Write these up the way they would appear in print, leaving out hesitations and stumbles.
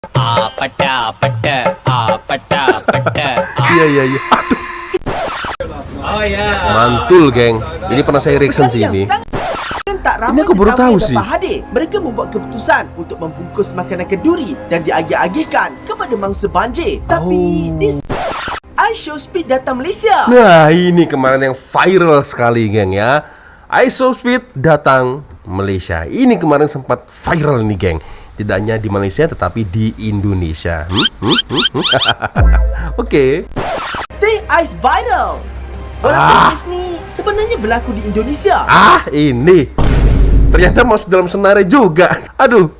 Iya. Aduh. Oh ya. Mantul, geng. Ini pernah saya reaction sih ini. Ini aku baru tahu sih. Mereka membuat keputusan untuk membungkus makanan kenduri dan diagih-agihkan kepada mangsa banjir. Tapi iShowSpeed datang Malaysia. Nah, ini kemarin yang viral sekali, geng ya. iShowSpeed datang Malaysia. Ini kemarin sempat viral nih, geng. Tidak hanya di Malaysia tetapi di Indonesia. Oke. Ice viral. Orang Disney sebenarnya berlaku di Indonesia. Ini ternyata masuk dalam senarai juga. Aduh.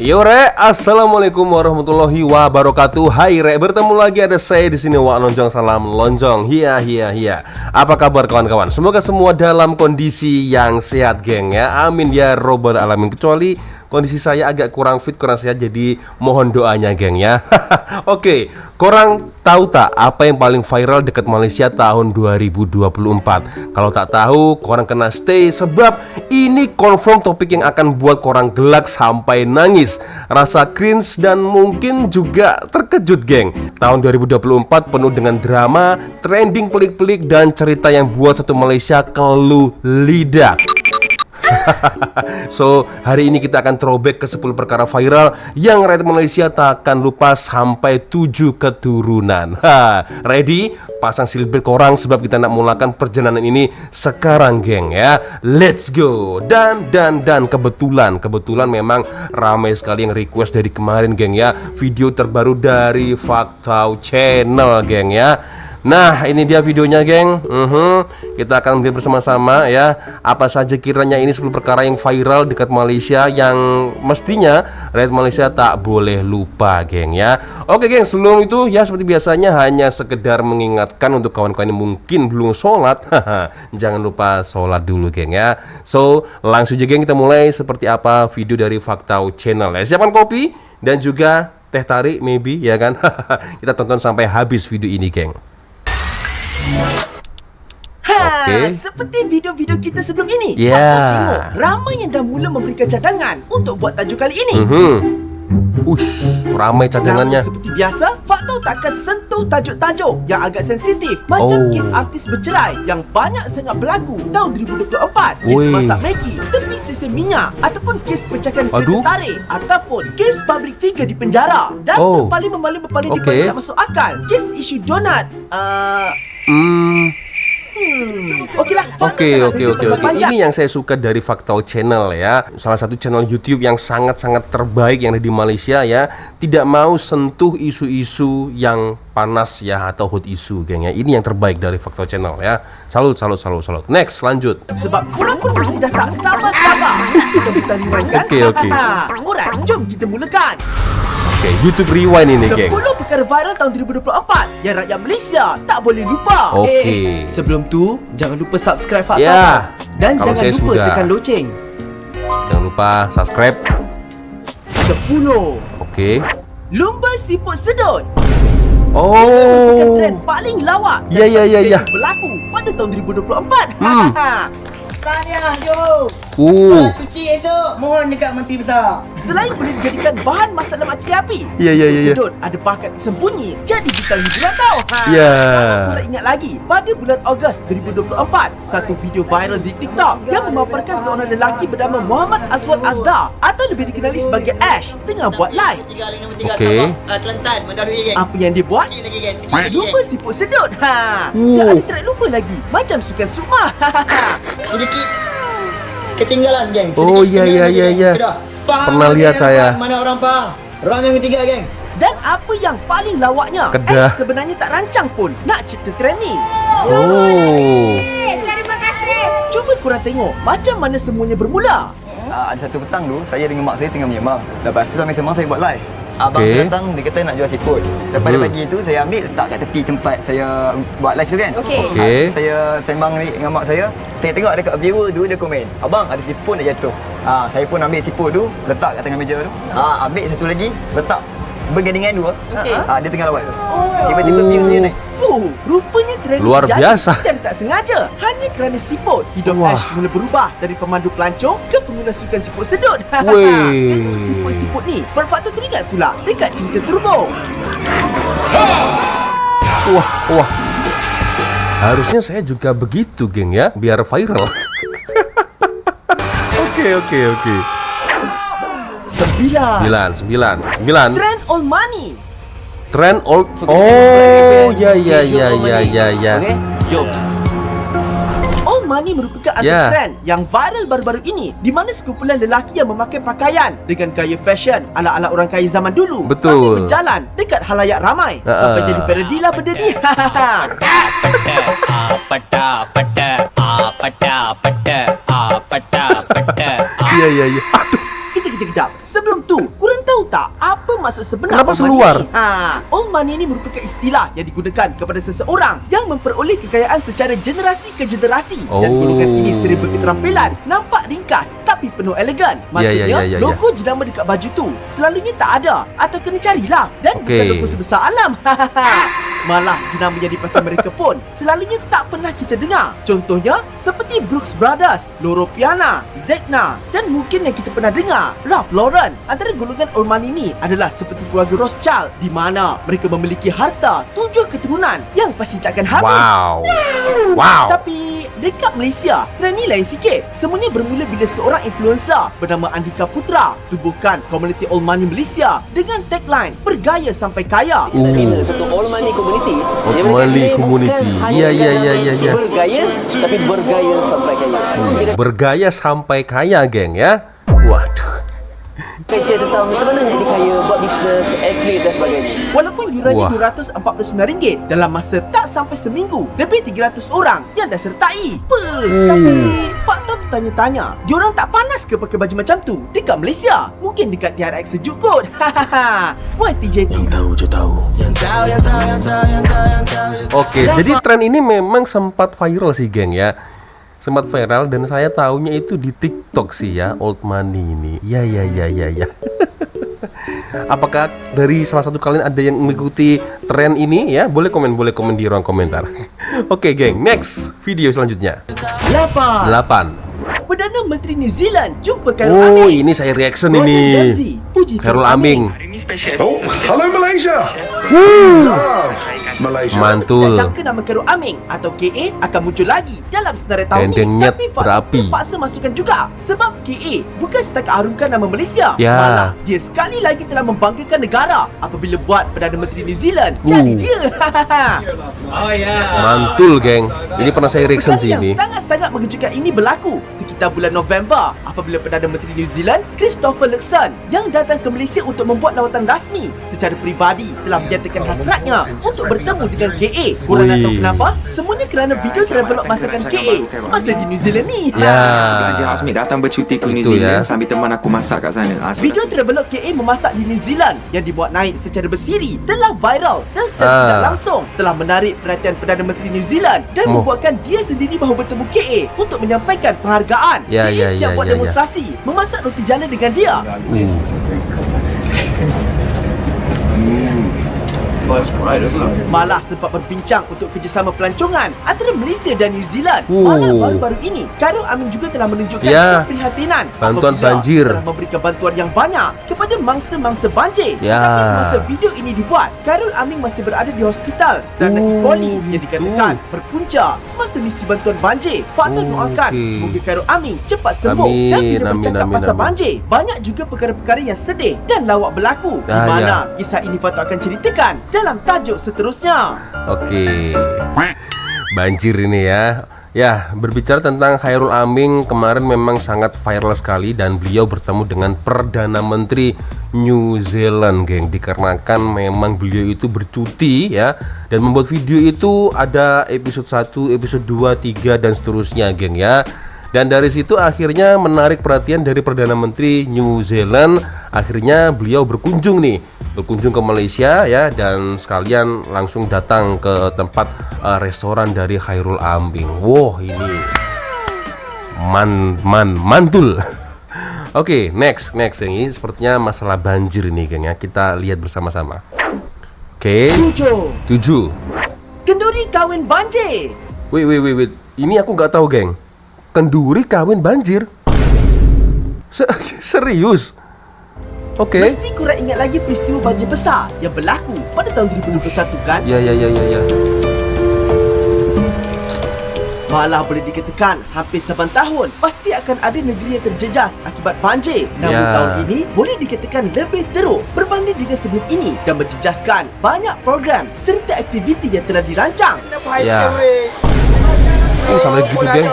Yo re, assalamualaikum warahmatullahi wabarakatuh. Hai re, bertemu lagi ada saya di sini Wak Lonjong, salam lonjong. Hiya. Apa kabar kawan-kawan? Semoga semua dalam kondisi yang sehat, geng ya. Amin ya robbal alamin. Kecuali kondisi saya agak kurang fit, kurang sehat, jadi mohon doanya, geng ya. Oke, korang tahu tak apa yang paling viral dekat Malaysia tahun 2024? Kalau tak tahu, korang kena stay sebab ini confirm topik yang akan buat korang gelak sampai nangis, rasa cringe dan mungkin juga terkejut, geng. Tahun 2024 penuh dengan drama, trending pelik-pelik dan cerita yang buat satu Malaysia keluh lidah. So, hari ini kita akan throwback ke 10 perkara viral yang rakyat Malaysia tak akan lupa sampai 7 keturunan. Ready? Pasang seatbelt korang sebab kita nak mulakan perjalanan ini sekarang, geng ya. Let's go. Dan kebetulan memang ramai sekali yang request dari kemarin, geng ya. Video terbaru dari Faktau Channel, geng ya. Nah, ini dia videonya, geng. Kita akan melihat bersama-sama ya, apa saja kiranya ini 10 perkara yang viral dekat Malaysia yang mestinya rakyat Malaysia tak boleh lupa, geng ya. Oke, geng, sebelum itu ya seperti biasanya hanya sekedar mengingatkan untuk kawan-kawan yang mungkin belum sholat. Jangan lupa sholat dulu, geng ya. So, langsung aja, geng, kita mulai seperti apa video dari Faktau Channel ya. Siapkan kopi dan juga teh tarik maybe ya kan. Kita tonton sampai habis video ini, geng. Seperti video-video kita sebelum ini. Ya. Ramai yang dah mula memberikan cadangan untuk buat tajuk kali ini. Ramai cadangannya. Namun seperti biasa, Faktau takkan sentuh tajuk-tajuk yang agak sensitif, macam kes artis bercerai yang banyak sangat berlaku tahun 2024, kes masak Maggi, tepi stesen minyak, ataupun kes pecahan kereta tarik, ataupun kes public figure di penjara. Dan paling dibanyak tak masuk akal, kes isu donat. Oke. Ini yang saya suka dari Faktau Channel ya. Salah satu channel YouTube yang sangat-sangat terbaik yang ada di Malaysia ya. Tidak mau sentuh isu-isu yang panas ya atau hot issue, geng ya. Ini yang terbaik dari Faktau Channel ya. Salut. Next, lanjut. Sebab korang pun mesti dah tak sabar-sabar untuk kita rewind kan? Oke. Alright, jom kita mulakan. YouTube Rewind ini, geng. 10 perkara viral tahun 2024 yang rakyat Malaysia tak boleh lupa. Sebelum tu, jangan lupa subscribe Faktau dan jangan lupa tekan loceng. Jangan lupa subscribe. 10. Lumba siput sedut. Trend paling lawak berlaku pada tahun 2024. Tahniah, yo. Cuci esok, mohon dekat Menteri Besar. Selain boleh dijadikan bahan masalah makcik api, sedut ada bakat tersembunyi jadi bintang hiburan tau. Korang ingat lagi, pada bulan Ogos 2024, satu video viral di TikTok yang memaparkan seorang lelaki bernama Muhammad Aswad Azda atau lebih dikenali sebagai Ash tengah buat live. Kelantan, Mendarui, geng. Apa yang dia buat? Lumba siput sedut. Saya ada tak lupa lagi, macam sukan sukma. Sedikit ketinggalan, geng. Iya. Pernah lihat saya. Mana orang faham? Orang yang ketiga, geng. Dan apa yang paling lawaknya, Ash sebenarnya tak rancang pun nak cipta trend ni. Terima kasih. Cuba korang tengok macam mana semuanya bermula. Ada satu petang tu, saya dengan mak saya tengah menyemang. Lepas tu sambil semang saya buat live. Abang saya datang, dia kata nak jual siput. Lepas pagi tu saya ambil letak kat tepi tempat saya buat live tu kan. Saya sembang dengan mak saya. Tengok dekat viewer tu dia komen, "Abang, ada siput nak jatuh." Saya pun ambil siput tu, letak kat tengah meja tu. Ambil satu lagi, letak bergandingan dua. Okey. Dia tengah lawan. Tiba-tiba views dia naik. Rupanya trend Luar terjadi biasa. secara tak sengaja. Hanya kerana siput, hidup Wah. Ash mula berubah dari pemandu pelancong ke pengguna sukan siput sedut. Weh. Siput-siput ni berfaktor teringat pula dekat cerita Turbo. Wah. Harusnya saya juga begitu, geng ya, biar viral. Oke. 9. 9. Trend old money. Trend old. Oh, ya. Okey, jom. Old money merupakan aset Ya. trend yang viral baru-baru ini, di mana sekumpulan lelaki yang memakai pakaian dengan gaya fashion ala-ala orang kaya zaman dulu Betul. sambil berjalan dekat halayak ramai sampai jadi parodilah benda ni. Iya. Aduh. Kejap. Sebelum tu, korang tahu tak apa maksud sebenar Kenapa old money seluar? ni? Old money ni merupakan istilah yang digunakan kepada seseorang yang memperoleh kekayaan secara generasi ke generasi. Dan Oh. golongan ini serba keterampilan, nampak ringkas tapi penuh elegan. Maksudnya, Ya. logo jenama dekat baju tu selalunya tak ada atau kena carilah. Dan bukan Okey. logo sebesar alam. Malah jenama yang dipakai mereka pun selalunya tak pernah kita dengar. Contohnya seperti Brooks Brothers, Loro Piana, Zegna dan mungkin yang kita pernah dengar Ralph Lauren. Antara golongan old money ni adalah seperti keluarga Rothschild, di mana mereka memiliki harta 7 keturunan yang pasti takkan habis. Wow. Tapi dekat Malaysia, trend ni lain sikit. Semuanya bermula bila seorang influencer bernama Andika Putra tubuhkan komuniti old money Malaysia dengan tagline bergaya sampai kaya. Bina satu old money community. Old Yang mereka money sendiri community. bukan hanya Ya. sekadar bergaya, tapi bergaya sampai kaya. Bergaya sampai kaya, geng ya. Waduh. Share tentang macam mana jadi kaya, buat bisnes, atlet dan sebagainya. Walaupun yurannya Wah. RM249, dalam masa tak sampai seminggu, lebih 300 orang yang dah sertai. Tapi faktor bertanya-tanya, diorang tak panas ke pakai baju macam tu dekat Malaysia? Mungkin dekat TRX sejuk kot. YTJT. Oke, jadi tren ini memang sempat viral sih, geng ya. Sempat viral dan saya tahunya itu di TikTok sih ya, old money ini. Ya. Apakah dari salah satu kalian ada yang mengikuti tren ini ya? Boleh komen di ruang komentar. Oke, geng, next video selanjutnya. 8. Perdana Menteri New Zealand jumpa Khairul Oh, Aming. ini saya reaction Gordon ini. Ramsay, puji Khairul Aming. Oh, hello Malaysia. Malaysia. Mantul. Tak jangka nama Khairul Aming atau KA akan muncul lagi dalam senarai tahun Dendeng ini. nyet Tapi faktor berapi. terpaksa masukkan juga. Sebab KA bukan setakat harumkan nama Malaysia. Ya. Malah dia sekali lagi telah membanggakan negara apabila buat Perdana Menteri New Zealand. Jadi dia. Mantul, geng. Ini pernah saya reaction Perkara sih yang ini. sangat-sangat mengejutkan ini berlaku sekitar bulan November apabila Perdana Menteri New Zealand Christopher Luxon yang datang ke Malaysia untuk membuat lawatan rasmi secara peribadi telah menyatakan hasratnya untuk bertemu dengan KA. Korang nak tahu Wih. kenapa? Semuanya kerana video travelog masakan KA semasa di New Zealand ni. Ya. Belajar Hasmid datang bercuti ke New Itu Zealand ya. sambil teman aku masak kat sana. Video travelog KA memasak di New Zealand yang dibuat naik secara bersiri telah viral dan secara tidak langsung telah menarik perhatian Perdana Menteri New Zealand dan membuatkan dia sendiri mahu bertemu KA untuk menyampaikan penghargaan. Ya, KA ya, siap ya, buat ya, ya. demonstrasi, memasak roti jala dengan dia. Malah sempat berbincang untuk kerjasama pelancongan antara Malaysia dan New Zealand. Malah baru-baru ini, Khairul Aming juga telah menunjukkan Ya. keprihatinan Bantuan apabila banjir. telah memberikan bantuan yang banyak kepada mangsa-mangsa banjir. Ya. Tapi semasa video ini dibuat, Khairul Aming masih berada di hospital dan E. coli yang dikatakan berpunca semasa misi bantuan banjir. Faktor doakan Okey. semoga Khairul Aming cepat sembuh. Amin, Dan bila amin, bercakap amin, pasal amin. banjir, banyak juga perkara-perkara yang sedih dan lawak berlaku di Ah, mana ya. kisah ini Fatu akan ceritakan dalam tajuk seterusnya. Oke. Banjir ini ya. Ya, berbicara tentang Khairul Aming, kemarin memang sangat viral sekali dan beliau bertemu dengan Perdana Menteri New Zealand, geng. Dikarenakan memang beliau itu bercuti ya, dan membuat video itu ada episode 1, episode 2, 3 dan seterusnya, geng ya. Dan dari situ akhirnya menarik perhatian dari Perdana Menteri New Zealand. Akhirnya beliau berkunjung ke Malaysia ya, dan sekalian langsung datang ke tempat restoran dari Khairul Aming. Wow, ini mantul. Oke, next ini sepertinya masalah banjir ini, geng ya. Kita lihat bersama-sama. Oke. 7. Kenduri kawin banjir. Wait. Ini aku nggak tahu, geng. Kenduri kawin banjir. Serius? Oke. Mesti korang ingat lagi peristiwa banjir besar yang berlaku pada tahun 2021 kan? Ya. Malah boleh dikatakan hampir saban tahun pasti akan ada negeri yang terjejas akibat banjir. Namun tahun ini boleh dikatakan lebih teruk berbanding dengan sebelum ini dan menjejaskan banyak program serta aktiviti yang telah dirancang. Ya. Sampai gitu, geng.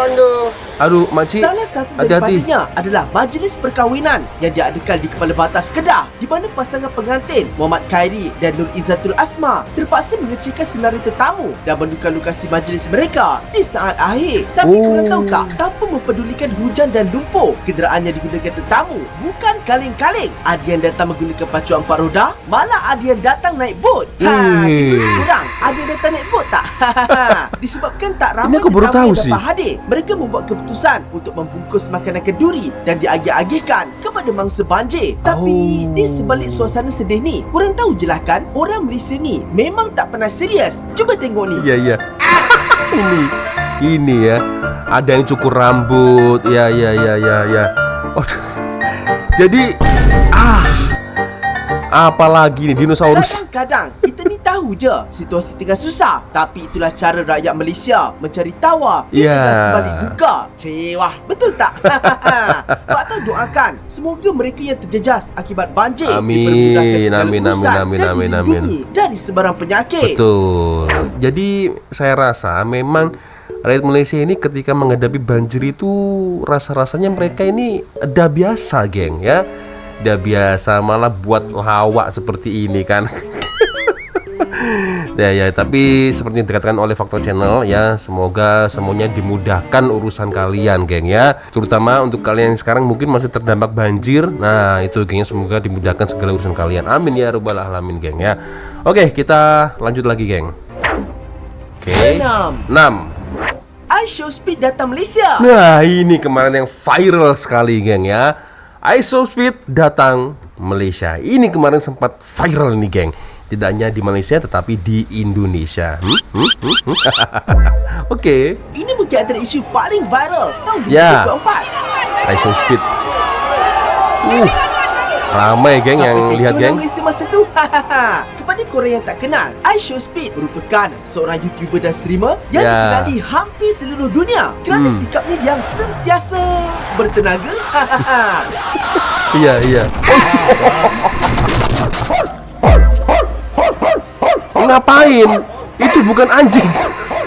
Aduh, makcik, Salah satu hati-hati. daripadanya adalah majlis perkahwinan yang diadakan di Kepala Batas Kedah, di mana pasangan pengantin Muhammad Khairi dan Nur Izzatul Asma terpaksa mengecilkan senarai tetamu dan menukar lokasi majlis mereka di saat akhir. Tapi korang tahu tak, tanpa mempedulikan hujan dan lumpur, kenderaan yang digunakan tetamu bukan kaleng-kaleng. Ada yang datang menggunakan pacuan 4 roda, malah ada yang datang naik bot. Kurang, ada yang datang naik bot tak? Disebabkan tak ramai Ini aku baru tetamu tahu yang sih. dapat hadir, mereka membuat keputusan untuk membungkus makanan kenduri dan diagih-agihkan kepada mangsa banjir. Tapi di sebalik suasana sedih ni, korang tahu je lah kan, orang Malaysia ni memang tak pernah serius. Cuba tengok ni. Iya. Ini ya. Ada yang cukur rambut. Ya. Aduh. Jadi apalagi nih dinosaurus. Kadang-kadang kita ni tahu je situasi tengah susah, tapi itulah cara rakyat Malaysia mencari tawa di tengah sebalik duka. Cewah, betul tak? Fakta doakan semoga mereka yang terjejas akibat banjir dipermudahkan segala urusan dan dilindungi dari sebarang penyakit. Betul. Jadi saya rasa memang rakyat Malaysia ini ketika menghadapi banjir itu rasa-rasanya mereka ini udah biasa, geng ya. Udah biasa, malah buat lawak seperti ini kan. Ya, tapi seperti yang dikatakan oleh Faktor Channel ya, semoga semuanya dimudahkan urusan kalian, geng ya. Terutama untuk kalian yang sekarang mungkin masih terdampak banjir. Nah, itu gengnya, semoga dimudahkan segala urusan kalian. Amin ya rabbal alamin, geng ya. Oke, kita lanjut lagi, geng. Oke. 6. iShowSpeed datang Malaysia. Nah, ini kemarin yang viral sekali, geng ya. iShowSpeed datang Malaysia. Ini kemarin sempat viral nih, geng. Tidak hanya di Malaysia tetapi di Indonesia. Oke. Ini mungkin antara isu paling viral tahun 2024. Ya. iShowSpeed. Ramai, geng, yang lihat, geng. Malaysia masa tu. Kepada korang yang tak kenal, iShowSpeed merupakan seorang YouTuber dan streamer yang dikenali hampir seluruh dunia kerana sikapnya yang sentiasa bertenaga. Iya. Ngapain? Itu bukan anjing.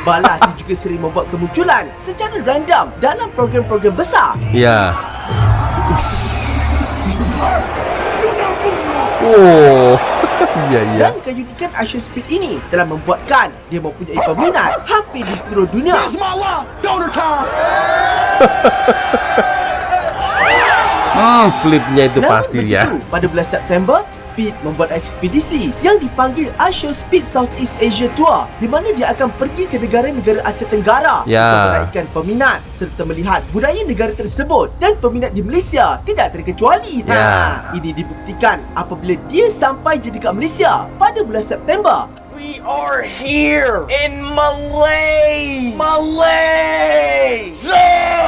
Bala dia juga sering membuat kemunculan secara random dalam program-program besar. Ya. Oh. Iya. Dan keunikan iShowSpeed ini telah membuatkan dia mempunyai peminat hampir di seluruh dunia. Flipnya itu pasti ya. Pada bulan September, Speed membuat ekspedisi yang dipanggil iShowSpeed Southeast Asia Tour, di mana dia akan pergi ke negara-negara Asia Tenggara untuk menaikkan peminat serta melihat budaya negara tersebut, dan peminat di Malaysia tidak terkecuali. Ini dibuktikan apabila dia sampai je dekat Malaysia pada bulan September. We are here in Malaysia.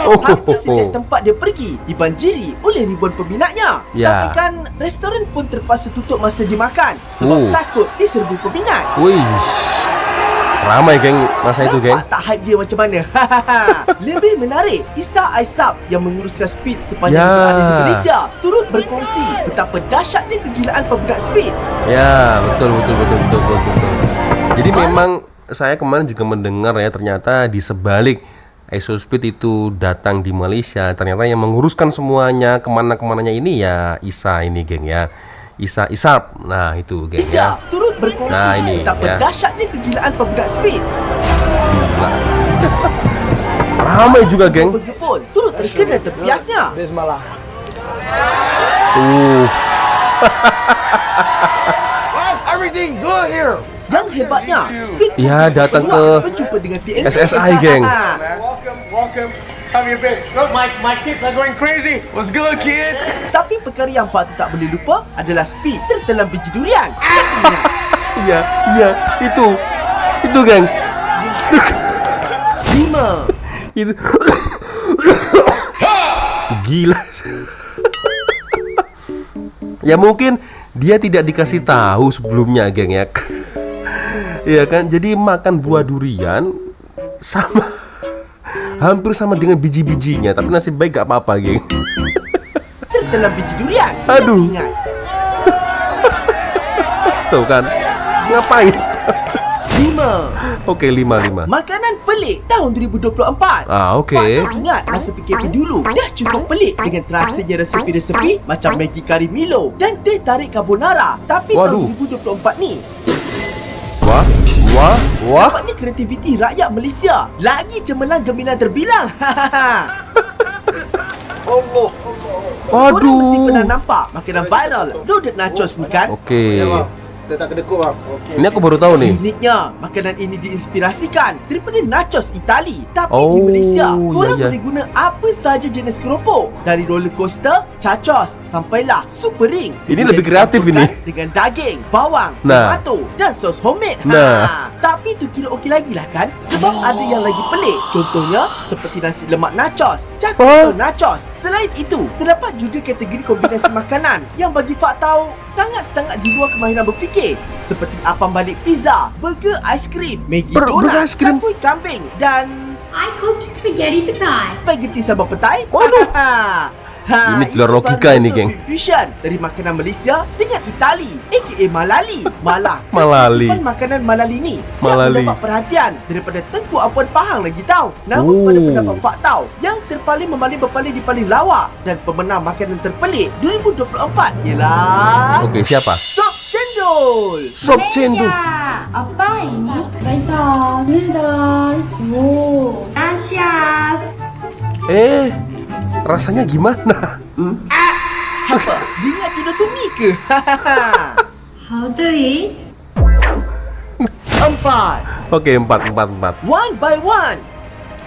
Hampir setiap tempat dia pergi dibanjiri oleh ribuan peminatnya. Sampai kan restoran pun terpaksa tutup masa dia makan sebab takut diserbu peminat. Wish. Ramai, geng, masa itu, geng. Nampak tak hype dia macam mana? Lebih menarik, Isa Aisab yang menguruskan Speed sepanjang berada di Malaysia turut berkongsi betapa dahsyatnya kegilaan peminat Speed. Ya, betul. Jadi memang saya kemarin juga mendengar ya, ternyata di sebalik iShowSpeed itu datang di Malaysia, ternyata yang menguruskan semuanya kemana-kemananya ini ya Isa ini, geng ya. Isa Isap. Nah, itu, geng ya. Turut berkongsi betapa dahsyatnya kegilaan peminat Speed. Gila. Ramai juga, geng. Pun turut terkena terbiasnya. Bismillah. Everything good here. Yang hebatnya, Speed datang ke berjumpa dengan TNT. SSI, geng. Welcome. Have your bitch. Look, my kids are going crazy. What's good, kids? Tapi perkara yang patut tak boleh lupa adalah speed tertelan biji durian. Iya, iya, itu geng. 5. Itu gila. Ya mungkin dia tidak dikasih tahu sebelumnya, geng ya. Iya kan, jadi makan buah durian sama hampir sama dengan biji-bijinya, tapi nasib baik gak apa-apa, geng. Tertelan biji durian. Aduh. Ingat. Tuh kan, ngapain? 5. Oke, 5. Makanan pelik tahun 2024. Oke. Patut ingat masa PKP dulu dah cukup pelik dengan terasanya resepi-resepi macam Maggi Kari Milo dan teh tarik carbonara. Tapi Waduh. tahun 2024 ni Wah. nampaknya kreativiti rakyat Malaysia lagi cemerlang gemilang terbilang. Korang mesti Waduh. pernah nampak makanan viral loaded nachos ni kan? Oke. Dia tak kedekut bang. Ini aku baru tahu nih. Uniknya, makanan ini diinspirasikan daripada nachos Itali. Tapi Oh, di Malaysia, ya, korang ya. boleh guna apa sahaja jenis keropok. Dari roller coaster, chachos, sampailah super ring. Ini Boleh lebih kreatif ini. dicampurkan dengan daging, bawang, Nah. tomato dan sos homemade. Nah. Tapi tu kira okey lagi lah kan? Sebab ada yang lagi pelik. Contohnya, seperti nasi lemak nachos, cakap nachos. Selain itu, terdapat juga kategori kombinasi makanan yang bagi Fak tahu sangat-sangat di luar kemahiran berfikir. Seperti apam balik pizza, burger aiskrim, Maggi Burger donat, aiskrim? cakui kambing dan I cooked spaghetti petai. spaghetti sambal petai. Waduh. Ini Ini keluar logika ini, geng. Fusion dari makanan Malaysia dengan Itali, aka Malali. Malah Malali. kearifan makanan Malali ni siap Malali. mendapat perhatian daripada Tengku Apuan Pahang lagi tahu. Namun pada pendapat Fak tahu, yang terpaling membaling berpaling di paling lawak dan pemenang makanan terpelik 2024 ialah Oke, siapa? Sop Cendol. Sop cendol. Apa ini? Besar, noodle. Wow, dahsyat. Rasanya gimana? Apa? Dia ingat cendol tu mie ke? How to eat? 4. Oke, 4. One by one.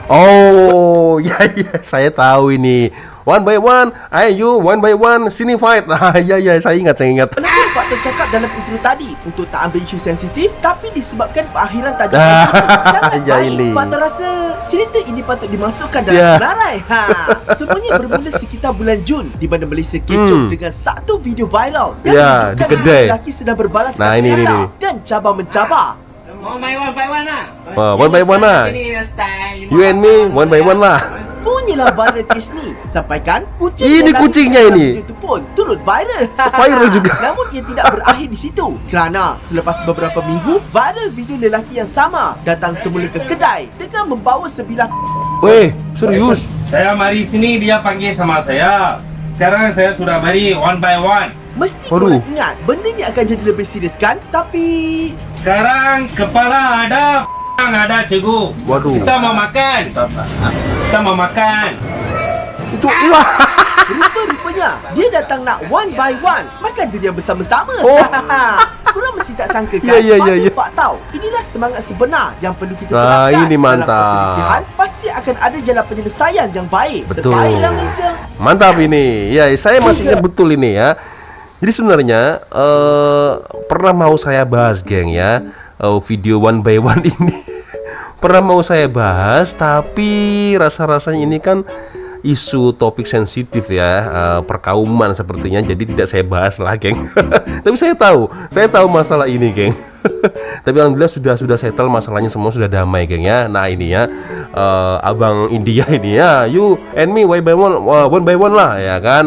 Oh, ya, saya tahu ini. One by one, ayo one by one, sini fight. Ya, saya ingat. Kenapa Pak tercakap dalam intro tadi untuk tak ambil isu sensitif, tapi disebabkan perakhiran tajuk sangat Ya, baik. ini. Pak rasa cerita ini patut dimasukkan dalam Ya. senarai. Semuanya bermula sekitar bulan Jun di mana Malaysia kecoh dengan satu video viral yang Ya, menunjukkan di kedai. lelaki sedang berbalas Nah, ini. dan cabar mencabar. One by one lah. One by one lah. You and me, one by one lah. Punyalah viral kes ni sampaikan kucing Ini yang lari kucingnya dalam ini. video itu pun turut viral. Viral juga. Namun ia tidak berakhir di situ kerana selepas beberapa minggu viral video lelaki yang sama datang semula ke kedai dengan membawa sebilah Weh, serius? Saya mari sini, dia panggil sama saya. Sekarang saya sudah mari one by one. Mesti Waduh. korang ingat benda ni akan jadi lebih serius kan? Tapi Sekarang kepala ada cikgu. Waduh. Kita mau makan. Kita mau makan. Itu ilah. rupa-rupanya dia datang nak one by one makan durian bersama-sama. Oh. Korang mesti tak sangka kan? Ya. Tapi Pak tahu, inilah semangat sebenar yang perlu kita Nah, terapkan. ini mantap. Dalam perselisihan, pasti akan ada jalan penyelesaian yang baik. Betul. Terbaiklah Malaysia. Mantap ini. Ya, saya masih ingat betul ini ya. Jadi sebenarnya pernah mau saya bahas, geng ya, video one by one ini. Pernah mau saya bahas, tapi rasa-rasanya ini kan isu topik sensitif ya, perkauman sepertinya, jadi tidak saya bahas lah, geng. Tapi saya tahu masalah ini, geng. Tapi alhamdulillah sudah settle masalahnya, semua sudah damai, geng ya. Nah ini ya, abang India ini ya, you and me one by one lah ya kan.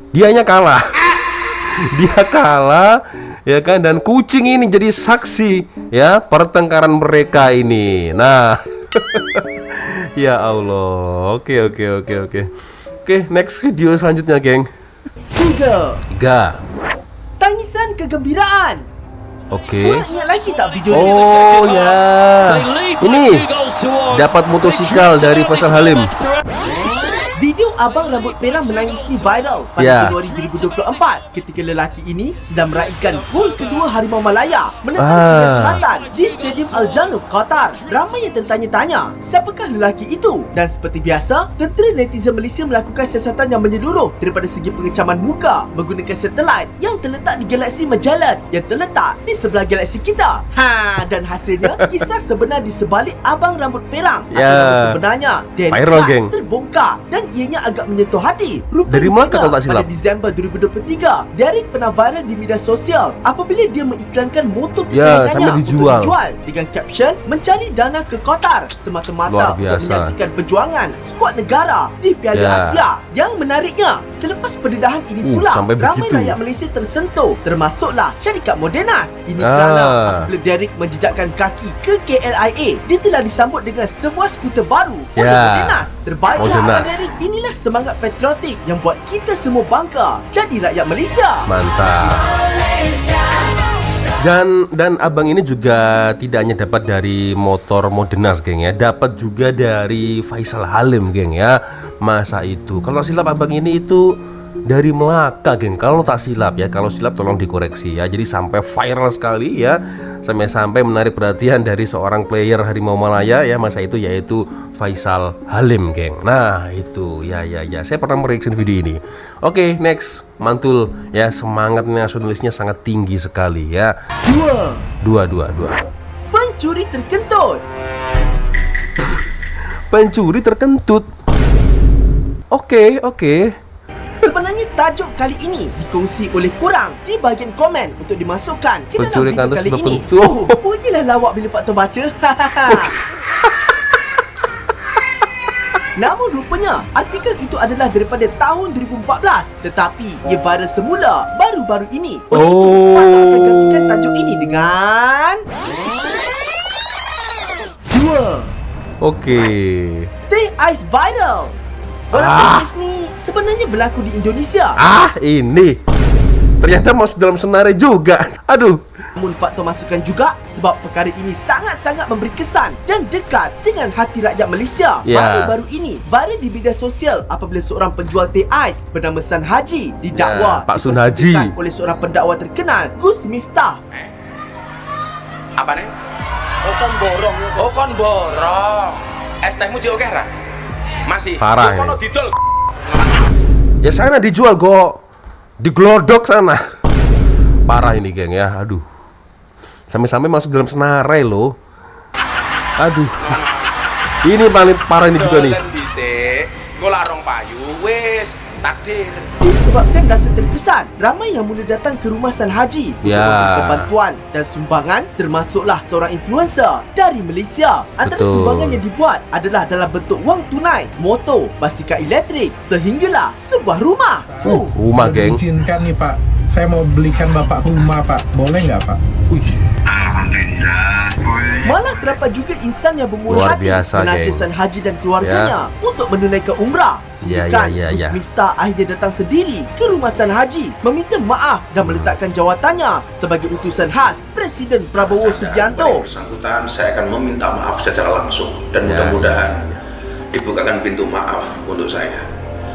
Dianya kalah. Dia kalah ya kan, dan kucing ini jadi saksi ya pertengkaran mereka ini. Nah. Ya Allah. Oke, next video selanjutnya, geng. 3. Tangisan kegembiraan. Oke. Korang ingat lagi tak video ni? Oh ya. Ini dapat motosikal dari Faisal Halim. Video abang rambut perang menangis ni viral pada Ya. Januari 2024 ketika lelaki ini sedang meraihkan gol kedua Harimau Malaya menentang Ah. Korea Selatan di Stadium Al Janoub, Qatar. Ramai yang tertanya-tanya, siapakah lelaki itu? Dan seperti biasa, tentera netizen Malaysia melakukan siasatan yang menyeluruh daripada segi pengecaman muka menggunakan satelit yang terletak di galaksi Magellan yang terletak di sebelah galaksi kita. Dan hasilnya kisah sebenar di sebalik abang rambut perang atau Ya. nama sebenarnya Derek Viral, Clark geng. terbongkar dan ianya agak menyentuh hati. Rupanya Dari Melaka kalau tak silap. pada Disember 2023, Derek pernah viral di media sosial apabila dia mengiklankan motor Ya, kesayangannya sampai dijual. untuk dijual dengan caption mencari dana ke Qatar semata-mata Luar untuk biasa. menyaksikan perjuangan skuad negara di Piala Ya. Asia. Yang menariknya, selepas pendedahan ini pula, sampai ramai begitu. rakyat Malaysia tersentuh, termasuklah syarikat Modernas. Ini Ah. kerana apabila Derek menjejakkan kaki ke KLIA, dia telah disambut dengan sebuah skuter baru oleh Ya. Modernas. Terbaiklah Modernas. Abang Derek. Inilah semangat patriotik yang buat kita semua bangga jadi rakyat Malaysia. Mantap. Dan abang ini juga tidak hanya dapat dari motor Modernas, geng ya, dapat juga dari Faisal Halim, geng ya. Masa itu, kalau silap abang ini itu dari Melaka, geng. Kalau tak silap ya, kalau silap tolong dikoreksi ya. Jadi sampai viral sekali ya, sampai menarik perhatian dari seorang player Harimau Malaya ya masa itu, yaitu Faisal Halim, geng. Nah itu ya, saya pernah mereaction video ini. Oke, next, mantul ya, semangat nasionalisnya sangat tinggi sekali ya. Dua. Pencuri terkentut. Pencuri terkentut. Oke. Sebenarnya tajuk kali ini dikongsi oleh korang di bahagian komen untuk dimasukkan ke dalam Pencuri video kandas kali ini. berbentuk. Punyalah lawak bila faktor baca. Namun rupanya artikel itu adalah daripada tahun 2014, tetapi ia viral semula baru-baru ini. Oleh itu, Faktor akan gantikan tajuk ini dengan Oke. Teh Ais Viral. Orang Inggris ni sebenarnya berlaku di Indonesia. Ini ternyata masuk dalam senarai juga. Aduh. Namun faktor masukan juga sebab perkara ini sangat-sangat memberi kesan dan dekat dengan hati rakyat Malaysia. Ya. Baru-baru ini viral di media sosial apabila seorang penjual teh ais bernama San Haji didakwa Ya, Pak Sun Haji. dipersekutukan oleh seorang pendakwa terkenal, Gus Miftah. Apa nih? Oh kon borong. Es tehmu jauh kah? Masih. Parah Yo, kono ini. didol. Ya sana dijual kok. Diglodok sana. Parah ini, geng ya. Aduh. Sampai-sampai masuk dalam senarai loh. Aduh. Ini paling parah ini juga nih. Dolen dhisik, engko larong payu wis takdir. Disebabkan rasa terkesan, ramai yang mula datang ke rumah San Haji untuk Ya. memberikan bantuan dan sumbangan, termasuklah seorang influencer dari Malaysia. Antara Betul. sumbangan yang dibuat adalah dalam bentuk wang tunai, motor, basikal elektrik, sehinggalah sebuah rumah. Rumah, geng. Izinkan nih Pak, saya mau belikan Bapak rumah Pak, boleh nggak Pak? Malah terdapat juga insan yang bermurah Luar hati biasa, menaja geng. San Haji dan keluarganya untuk menunaikan umrah. Ya, Sedangkan ya. Gus Miftah akhirnya datang sendiri ke rumah San Haji meminta maaf dan meletakkan jawatannya sebagai utusan khas Presiden Prabowo Subianto. Bersangkutan, saya akan meminta maaf secara langsung dan Ya, mudah-mudahan dibukakan pintu maaf untuk saya.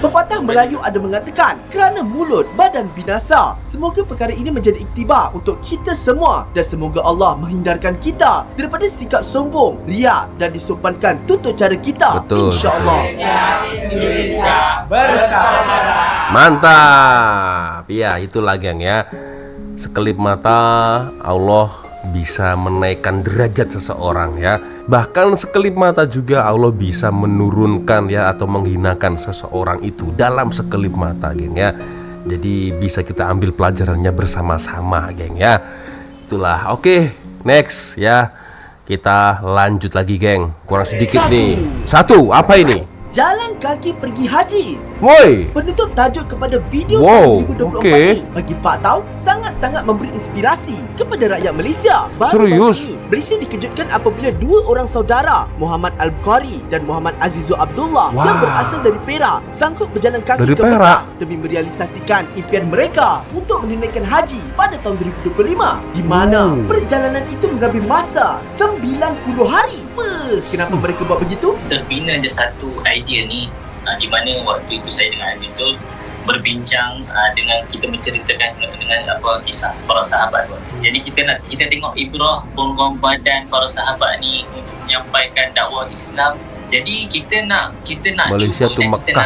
Pepatah Melayu ada mengatakan, kerana mulut badan binasa. Semoga perkara ini menjadi iktibar untuk kita semua dan semoga Allah menghindarkan kita daripada sikap sombong, riak dan disumpankan tutur cara kita. Betul, InsyaAllah. Mantap. Ya, itulah, geng ya. Sekelip mata Allah bisa menaikkan derajat seseorang ya. Bahkan sekelip mata juga Allah bisa menurunkan ya atau menghinakan seseorang itu dalam sekelip mata, geng ya. Jadi bisa kita ambil pelajarannya bersama-sama, geng ya. Itulah. Oke, next ya. Kita lanjut lagi, geng. Kurang sedikit nih. Satu, apa ini? Jalan kaki pergi haji. Woi. Penutup tajuk kepada video Wow, 2024 okey. ini bagi Faktau sangat-sangat memberi inspirasi kepada rakyat Malaysia. Serius? Ini, Malaysia dikejutkan apabila dua orang saudara, Muhammad Al-Bukhari dan Muhammad Azizul Abdullah Wah. yang berasal dari Perak sanggup berjalan kaki Dari ke Perak? Mekah demi merealisasikan impian mereka untuk menunaikan haji pada tahun 2025 di mana perjalanan itu mengambil masa 90 hari. Kenapa mereka buat begitu? Terbina ada satu idea ni di mana waktu itu saya dengan Azizul berbincang dengan kita menceritakan dengan kisah para sahabat. Jadi kita tengok ibrah pengorbanan para sahabat ni untuk menyampaikan dakwah Islam. Jadi kita nak Malaysia tu cuba, Mekah. kita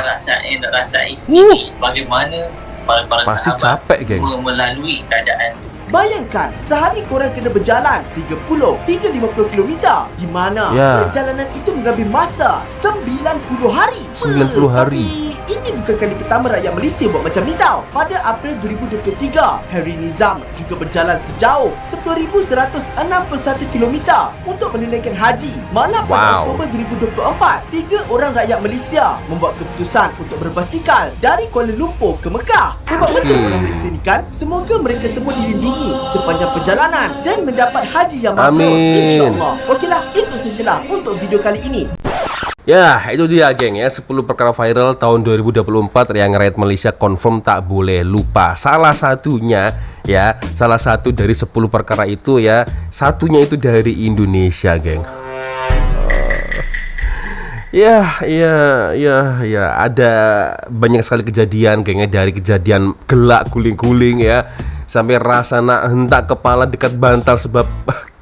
nak rasai sendiri bagaimana para Pasti sahabat capek, geng. melalui keadaan tu. Bayangkan, sehari korang kena berjalan 30-50 km, di mana Ya. perjalanan itu mengambil masa 90 hari. 90 hari. Tapi ini bukan kali pertama rakyat Malaysia buat macam ni tau. Pada April 2023, Harry Nizam juga berjalan sejauh 1161 km untuk menunaikan haji. Malah pada Wow. Oktober 2024, 3 orang rakyat Malaysia membuat keputusan untuk berbasikal dari Kuala Lumpur ke Mekah. Hebat betul orang Malaysia ni kan? Semoga mereka semua dilindungi sepanjang perjalanan dan mendapat haji yang mabrur, Amin. insya-Allah. Okeylah, itu sajalah untuk video kali ini. Ya, itu dia geng ya, 10 perkara viral tahun 2024 yang rakyat Malaysia confirm tak boleh lupa. Salah satunya ya, salah satu dari 10 perkara itu ya, satunya itu dari Indonesia, geng. Ya, ada banyak sekali kejadian gengnya, dari kejadian gelak guling-guling ya, sampai rasa nak hentak kepala dekat bantal sebab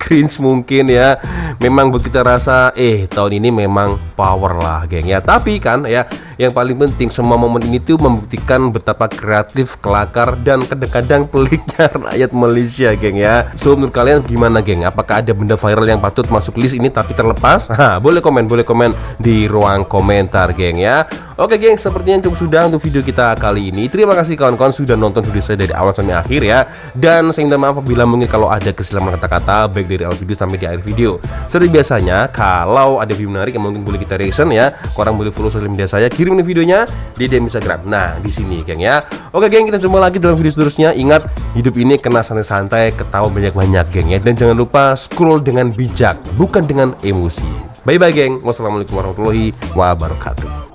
cringe mungkin ya. Memang buat kita rasa tahun ini memang power lah geng ya. Tapi kan ya, yang paling penting semua momen ini tuh membuktikan betapa kreatif, kelakar, dan kadang-kadang peliknya rakyat Malaysia geng ya. So menurut kalian gimana geng? Apakah ada benda viral yang patut masuk list ini tapi terlepas? Boleh komen di ruang komentar geng ya. Oke geng, sepertinya cukup sudah untuk video kita kali ini. Terima kasih kawan-kawan sudah nonton video saya dari awal sampai akhir ya. Dan saya minta maaf apabila mungkin kalau ada kesilapan kata-kata baik dari awal video sampai di akhir video. Seperti biasanya, kalau ada video menarik yang mungkin boleh kita reaction ya, korang boleh follow sosial media saya, kirim videonya di DM Instagram. Nah, di sini geng ya. Oke geng, kita jumpa lagi dalam video seterusnya. Ingat, hidup ini kena santai-santai, ketawa banyak-banyak geng ya. Dan jangan lupa scroll dengan bijak, bukan dengan emosi. Bye bye geng. Wassalamualaikum warahmatullahi wabarakatuh.